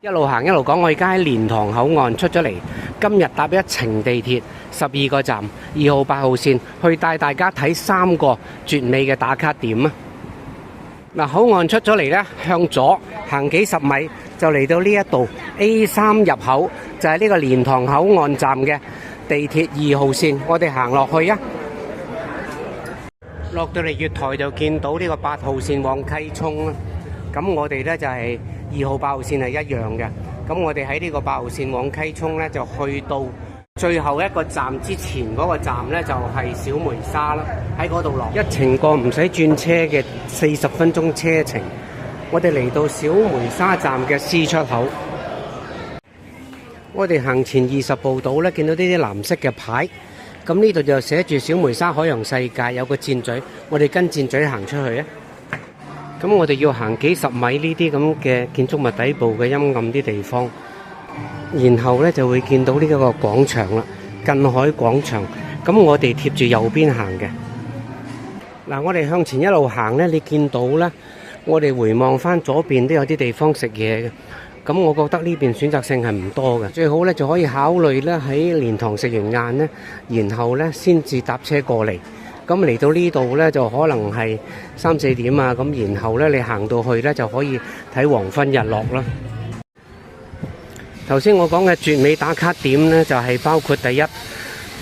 一路行一路講，我而家喺蓮塘口岸出咗嚟，今日搭一程地鐵12個站，2號、8號線去帶大家睇3個絕美嘅打卡點啊！嗱，口岸出咗嚟呢，向左行幾十米就嚟到呢一度 A3 入口，就係呢個蓮塘口岸站嘅地鐵2號線，我哋行落去啊！落到嚟月台就見到呢個8號線往溪涌啦，咁我哋呢就係2號、8號線係一樣嘅，咁我哋喺呢個8號線往溪涌呢，就去到最後一個站之前嗰個站呢，就係小梅沙啦，喺嗰度落一程過唔使轉車嘅40分鐘車程，我哋嚟到小梅沙站嘅 C 出口，我哋行前20步到呢，見到呢啲藍色嘅牌，咁呢度就寫住小梅沙海洋世界，有個箭嘴，我哋跟箭嘴行出去啊！咁我哋要行幾十米呢啲咁嘅建築物底部嘅陰暗啲地方，然後呢就會見到呢一個廣場啦，近海廣場。咁我哋貼住右邊行嘅。嗱，我哋向前一路行呢，你見到呢，我哋回望翻左邊都有啲地方食嘢嘅。咁我覺得呢邊選擇性係唔多嘅，最好呢就可以考慮呢喺蓮塘食完晏呢，然後呢先至搭車過嚟。咁嚟到呢度呢，就可能係3、4點啊，咁然後呢，你行到去呢，就可以睇黃昏日落啦。頭先我講嘅絕美打卡點呢，就係包括第一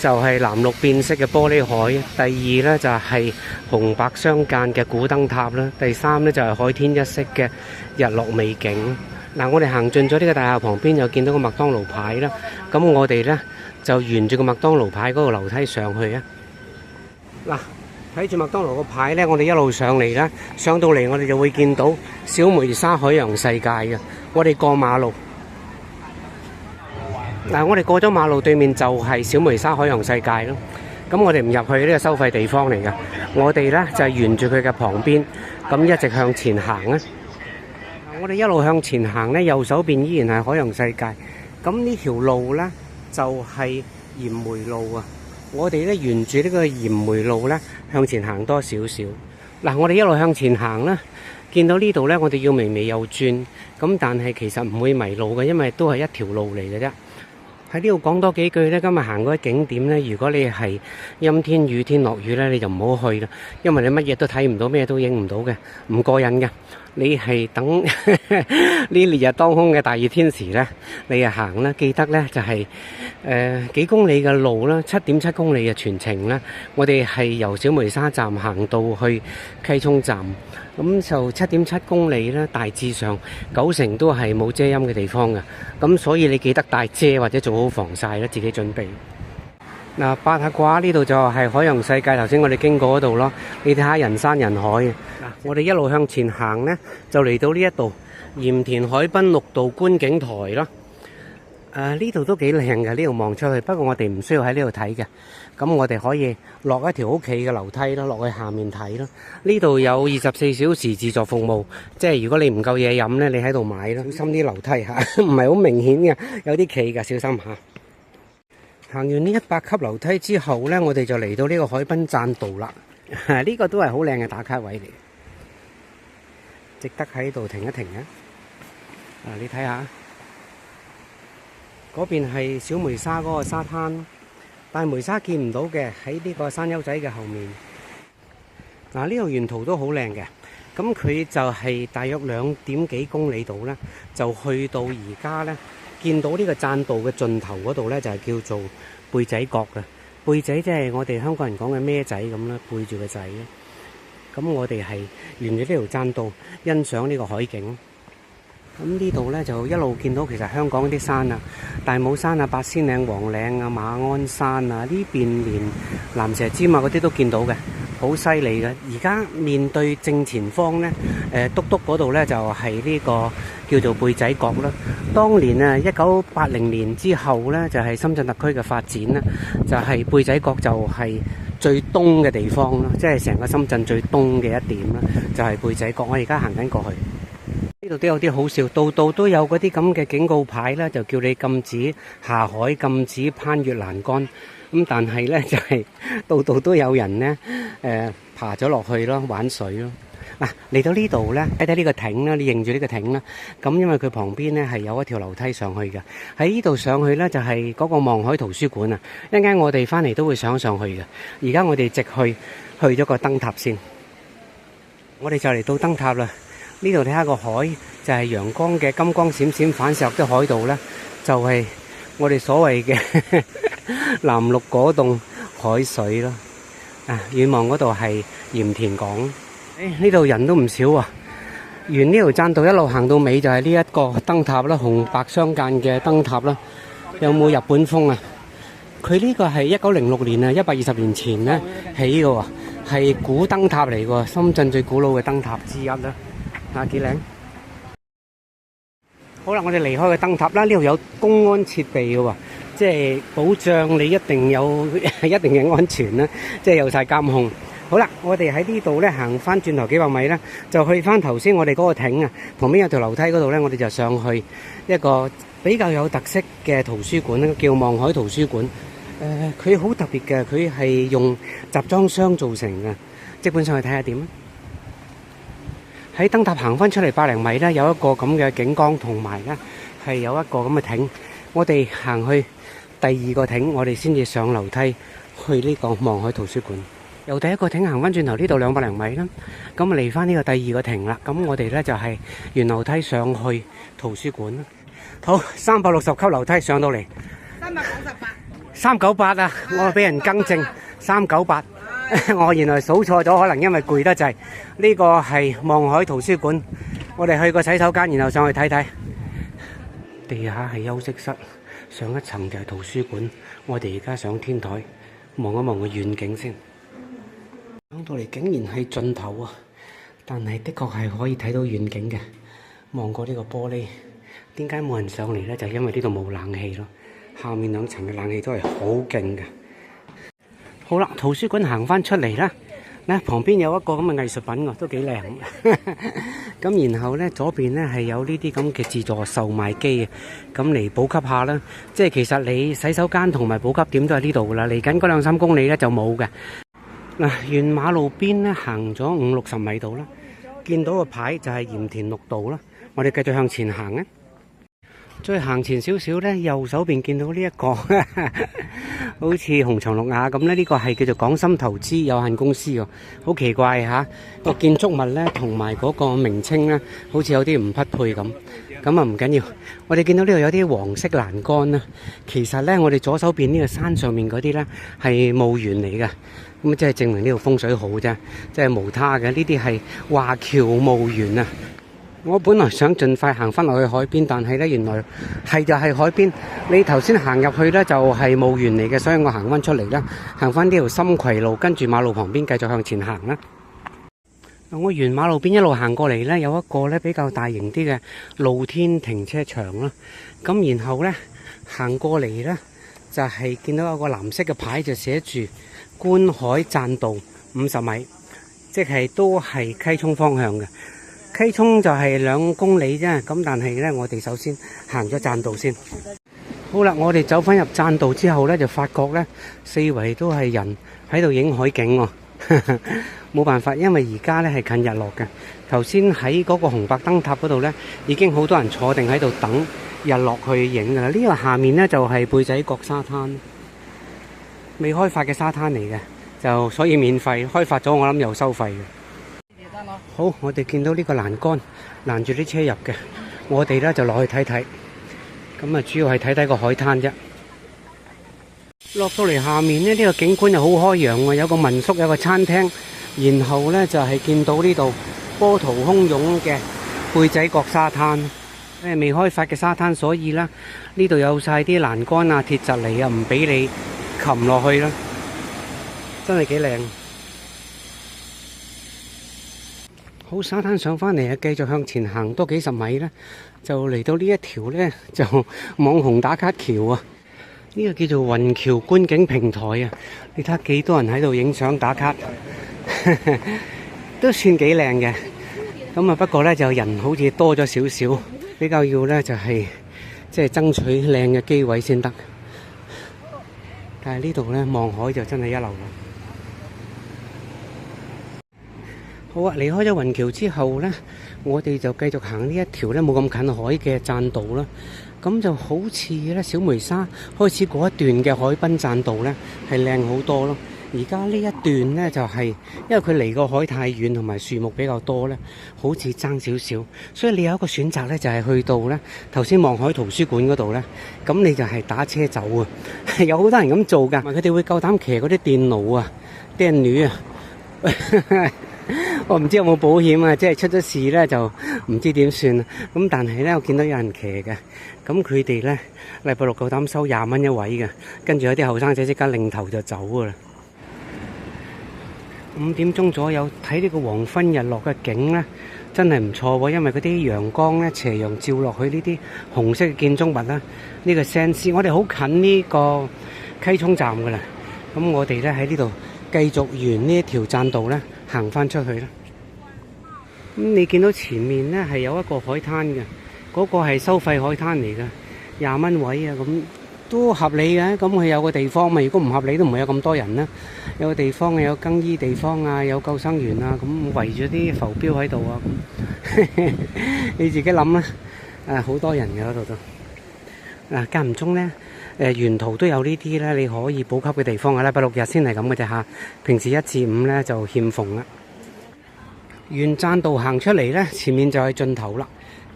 就係藍綠變色嘅玻璃海，第二呢，就係紅白相間嘅古燈塔啦，第三呢，就係海天一色嘅日落美景。嗱，我哋行進咗呢個大廈旁邊，又見到個麥當勞牌啦，咁我哋呢，就沿住個麥當勞牌嗰個樓梯上去啊。嗱，睇住麥當勞個牌呢，我哋一路上嚟啦，上到嚟我哋就會見到小梅沙海洋世界嘅。我哋過馬路，嗱，我哋過咗馬路對面就係小梅沙海洋世界咯。咁我哋唔入去呢個收費地方嚟噶，我哋呢就係沿住佢嘅旁邊，咁一直向前行啊。我哋一路向前行呢，右手邊依然係海洋世界。咁呢條路呢，就係鹽梅路啊。我哋咧沿住呢個鹽梅路咧向前行多少少。嗱，我哋一路向前行啦，見到呢度咧，我哋要微微右轉，咁但係其實唔會迷路嘅，因為都係一條路嚟嘅啫。喺呢度講多幾句咧，今日行嗰啲景點咧，如果你係陰天、雨天、落雨咧，你就唔好去啦，因為你乜嘢都睇唔到，咩都影唔到嘅，唔過癮嘅。你係等呢烈日當空嘅大熱天時咧，你啊行啦，記得咧就係幾公里嘅路啦，7.7公里嘅全程啦。我哋係由小梅沙站行到去溪涌站，咁就7.7公里啦，大致上90%都係冇遮陰嘅地方嘅，咁所以你記得帶遮或者做好防曬啦，自己準備。嗱，八下卦呢度就係海洋世界，頭先我哋經過嗰度咯，你睇下人山人海嘅。嗱，我哋一路向前行呢，就嚟到呢一度鹽田海濱綠道觀景台啦。呢度都幾靚嘅，呢度望出去。不過我哋唔需要喺呢度睇嘅，咁我哋可以落一條好企嘅樓梯咯，落去下面睇咯。呢度有24小時自助服務，即係如果你唔夠嘢飲呢，你喺度買咯。小心啲樓梯嚇，唔係好明顯嘅，有啲企㗎，小心嚇。行完呢100級樓梯之後呢，我哋就嚟到呢個海濱棧道啦。呢個都係好靚嘅打卡位嚟，值得喺度停一停啊！你睇下，嗰邊係小梅沙嗰個沙灘，大梅沙見唔到嘅，喺呢個山丘仔嘅後面。呢度沿途都好靚嘅，咁佢就係大約2點幾公里度呢，就去到而家呢。見到呢個棧道嘅盡頭嗰度呢，就係叫做背仔角嘅。背仔即係我哋香港人講嘅孭仔咁啦，背住個仔。咁我哋係沿住呢條棧道欣賞呢個海景。咁呢度呢，就一路見到其實香港啲山啊，大帽山啊、八仙嶺、黃嶺啊、馬鞍山啊，呢邊連蚺蛇尖啊嗰啲都見到嘅，好犀利嘅。而家面對正前方呢，篤篤嗰度呢，就係呢個叫做背仔角啦。當年啊，1980年之後呢，就係深圳特區嘅發展啦，就係背仔角就係最東嘅地方啦，即係成個深圳最東嘅一點啦，就係背仔角。我而家行緊過去。呢度都有啲好笑，度度都有嗰啲咁嘅警告牌啦，就叫你禁止下海、禁止攀越欄杆。咁但係呢，就係度度都有人呢爬咗落去咯，玩水咯。嗱，嚟到呢度咧，睇睇呢個艇啦，你認住呢個艇啦。咁因為佢旁邊咧係有一條樓梯上去嘅，喺呢度上去咧就係嗰個望海圖書館啊。一陣間我哋翻嚟都會上去嘅。而家我哋直去咗個燈塔先。我哋就嚟到燈塔啦。呢度睇下個海，就係陽光嘅金光閃閃反射入啲海度咧，就係我哋所謂嘅藍綠果凍海水咯。遠望嗰度係鹽田港。呢度人都唔少啊！沿呢條棧道一路行到尾就係呢一個燈塔啦，紅白相間嘅燈塔啦。有冇日本風啊？佢呢個係1906年啊，120年前咧起嘅喎，係古燈塔嚟嘅，深圳最古老嘅燈塔之一啦。幾靚！好啦，我哋離開個燈塔啦。呢度有公安設備嘅喎，即係保障你一定有一定嘅安全啦，即係有晒監控。好啦，我哋喺呢度咧行翻轉頭幾百米咧，就去翻頭先我哋嗰個艇啊，旁邊有條樓梯嗰度咧，我哋就上去一個比較有特色嘅圖書館咧，叫望海圖書館。佢好特別嘅，佢係用集裝箱做成嘅，即管上去睇下點。喺燈塔行翻出嚟百零米咧，有一個咁嘅景觀，同埋咧係有一個咁嘅艇。我哋行去第二個艇，我哋先至上樓梯去呢個望海圖書館。由第一個艇行翻轉頭呢度200零米啦，咁啊嚟翻呢個第二個亭啦。咁我哋咧就係沿樓梯上去圖書館啦。好，360級樓梯上到嚟398啊！我俾人更正398，我原來數錯咗，可能因為攰得滯。呢個係望海圖書館，我哋去個洗手間，然後上去睇睇。地下係休息室，上一層就係圖書館。我哋而家上天台望一望個遠景先。上到嚟竟然係盡頭啊！但係的確係可以睇到遠景嘅。望過呢個玻璃，點解冇人上嚟呢？就係因為呢度冇冷氣咯。下面2層嘅冷氣都係好勁嘅。好啦，圖書館行翻出嚟啦。旁邊有一個咁嘅藝術品喎，都幾靚。咁然後呢，左邊呢係有呢啲咁嘅自助售賣機嘅，咁嚟補給下啦。即係其實你洗手間同埋補給點都喺呢度噶啦。嚟緊嗰2-3公里呢就冇嘅。沿馬路邊咧行咗50-60米度啦，見到個牌就係鹽田綠道啦。我哋繼續向前行啊，再行前少少咧，右手邊見到呢一個好似紅牆綠瓦咁咧，呢個係叫做港深投資有限公司喎，好奇怪嚇個建築物咧，同埋嗰個名稱咧，好似有啲唔匹配咁。咁啊唔緊要，我哋見到呢度有啲黃色欄杆啦。其實咧，我哋左手邊呢個山上面嗰啲咧係墓園嚟嘅，咁即係證明呢度風水好啫，即係無他嘅。呢啲係華僑墓園啊！我本來想盡快行翻落去海邊，但係咧原來係就係海邊。你頭先行入去咧就係墓園嚟嘅，所以我行翻出嚟啦，行翻呢條深葵路，跟住馬路旁邊繼續向前行啦。我沿馬路邊一路行過嚟呢，有一個咧比較大型啲嘅露天停車場啦。咁然後呢，行過嚟呢，就係見到有個藍色嘅牌，就寫住觀海棧道50米，即係都係溪涌方向嘅。溪涌就係2公里啫。咁但係呢，我哋首先行咗棧道先。好啦，我哋走翻入棧道之後呢，就發覺呢，四圍都係人喺度影海景喎。冇辦法，因為而家咧係近日落嘅。頭先喺嗰個紅白燈塔嗰度咧，已經好多人坐定喺度等日落去影噶啦。呢個下面咧就係貝仔角沙灘，未開發嘅沙灘嚟嘅，就所以免費。開發咗我諗又收費嘅。好，我哋見到呢個欄杆攔住啲車入嘅，我哋咧就落去睇睇。咁啊，主要係睇睇個海灘啫。落到嚟下面呢，呢個景觀又好開揚喎，有個民宿，有個餐廳，然後呢，就係見到呢度波濤洶湧嘅貝仔角沙灘，未開發嘅沙灘，所以呢，呢度有晒啲欄杆啊、鐵閘嚟啊，唔俾你擒落去啦，真係幾靚。好，沙灘上返嚟啊，繼續向前行多幾十米呢，就嚟到呢一條呢，就網紅打卡橋啊。呢個叫做雲橋觀景平台啊！你睇下幾多人喺度影相打卡，都算幾靚嘅。咁啊，不過呢，就人好似多咗少少，比較要呢，就係即係爭取靚嘅機位先得。但係呢度呢，望海就真係一流啦。好啊，離開咗雲橋之後呢，我哋就繼續行呢一條呢冇咁近海嘅棧道啦。咁就好似咧小梅沙開始嗰一段嘅海濱棧道呢係靚好多咯。而家呢一段呢，就係因為佢離個海太遠同埋樹木比較多呢，好似爭少少，所以你有一個選擇呢，就係去到呢頭先望海圖書館嗰度呢，咁你就係打車走啊。有好多人咁做㗎，佢哋會夠膽騎嗰啲電奴啊、電女啊。我唔知有冇保險啊，即係出咗事呢，就唔知點算啊。咁但係呢，我見到有人騎嘅，咁佢哋呢，禮拜六夠膽收20蚊一位嘅，跟住有啲後生仔即刻擰頭就走噶啦。5點鐘左右睇呢個黃昏日落嘅景呢，真係唔錯喎，因為嗰啲陽光呢，斜陽照落去呢啲紅色嘅建築物啦，呢個聖詩，我哋好近呢個溪涌站噶啦。咁我哋呢喺呢度繼續沿呢一條棧道呢行翻出去啦。咁你見到前面呢係有一個海灘嘅，嗰個係收費海灘嚟嘅，20蚊位啊，咁都合理嘅。咁佢有個地方嘛，如果唔合理都唔會有咁多人啦。有個地方有更衣地方啊，有救生員啊，咁圍住啲浮標喺度啊，咁你自己諗啦。好多人嘅嗰度都間唔中呢，沿途都有呢啲呢你可以補給嘅地方嘅啦。禮拜六日先係咁嘅啫嚇，平時1至5呢就欠奉啦。沿棧道行出嚟呢，前面就係盡頭啦。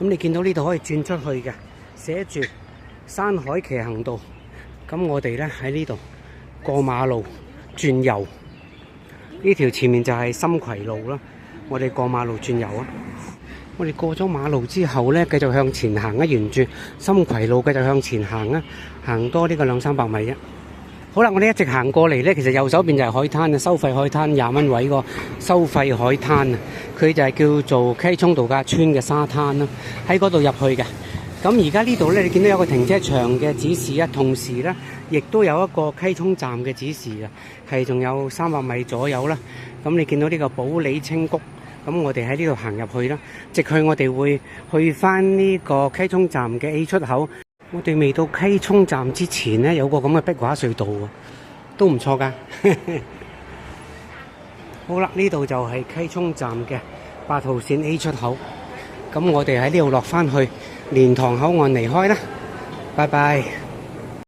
咁你見到呢度可以轉出去嘅，寫住山海騎行道。咁我哋呢喺呢度過馬路轉右，呢條前面就係深葵路啦。我哋過馬路轉右啊！我哋過咗馬路之後呢，繼續向前行啊，沿住深葵路繼續向前行啊，行多呢個200-300米啫。好啦，我哋一直行過嚟呢，其實右手邊就係海灘啊，收費海灘20蚊位個收費海灘啊，佢就係叫做溪涌度假村嘅沙灘啦，喺嗰度入去嘅。咁而家呢度呢，你見到有個停車場嘅指示啊，同時呢，亦都有一個溪涌站嘅指示啊，係仲有300米左右啦。咁你見到呢個保利清谷，咁我哋喺呢度行入去啦，直去我哋會去翻呢個溪涌站嘅 A 出口。我哋未到溪涌站之前呢，有個咁嘅壁畫隧道喎，都唔錯噶。好啦，呢度就係溪涌站嘅8號線 A 出口。咁我哋喺呢度落翻去蓮塘口岸離開啦。拜拜。